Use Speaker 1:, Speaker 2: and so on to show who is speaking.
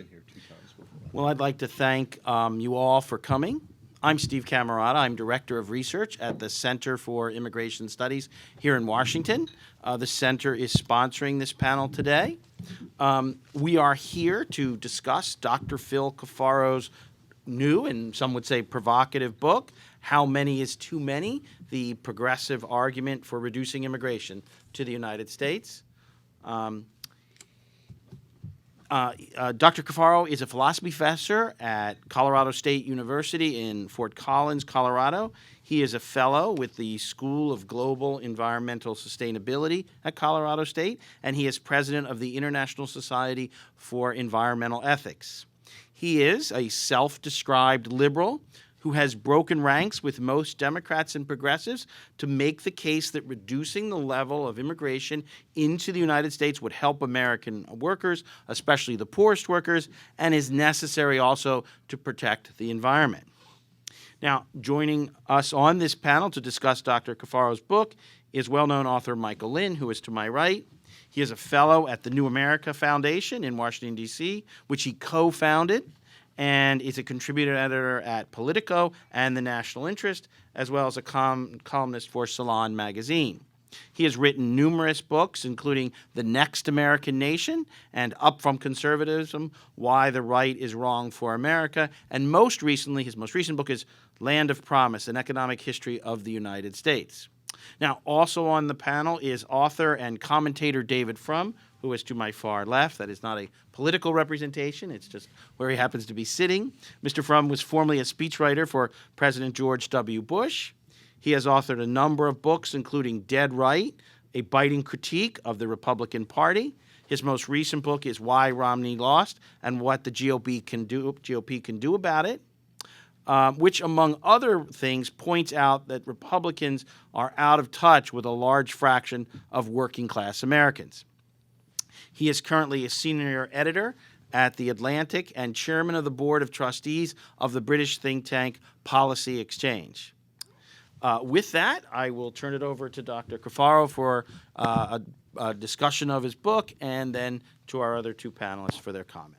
Speaker 1: been here 2 times before.
Speaker 2: Well, I'd like to thank you all for coming. I'm Steve Camerata. I'm Director of Research at the Center for Immigration Studies here in Washington. The center is sponsoring this panel today. We are here to discuss Dr. Phil Cafaro's new and some would say provocative book, How Many is Too Many? The Progressive Argument for Reducing Immigration to the United States. Dr. Cafaro is a philosophy professor at Colorado State University in Fort Collins, Colorado. He is a fellow with the School of Global Environmental Sustainability at Colorado State, and he is president of the International Society for Environmental Ethics. He is a self-described liberal who has broken ranks with most Democrats and progressives to make the case that reducing the level of immigration into the United States would help American workers, especially the poorest workers, and is necessary also to protect the environment. Now, joining us on this panel to discuss Dr. Cafaro's book is well-known author Michael Lind, who is to my right. He is a fellow at the New America Foundation in Washington, D.C., which he co-founded, and is a contributor editor at Politico and The National Interest, as well as a columnist for Salon magazine. He has written numerous books, including The Next American Nation and Up From Conservatism, Why the Right is Wrong for America, and most recently, his most recent book is Land of Promise, An Economic History of the United States. Now, also on the panel is author and commentator David Frum, who is to my far left. That is not a political representation. It's just where he happens to be sitting. Mr. Frum was formerly a speechwriter for President George W. Bush. He has authored a number of books, including Dead Right, a biting critique of the Republican Party. His most recent book is Why Romney Lost and What the GOP can do about it. Which, among other things, points out that Republicans are out of touch with a large fraction of working-class Americans. He is currently a senior editor at The Atlantic and chairman of the board of trustees of the British think tank Policy Exchange. With that, I will turn it over to Dr. Cafaro for a discussion of his book and then to our other two panelists for their comments.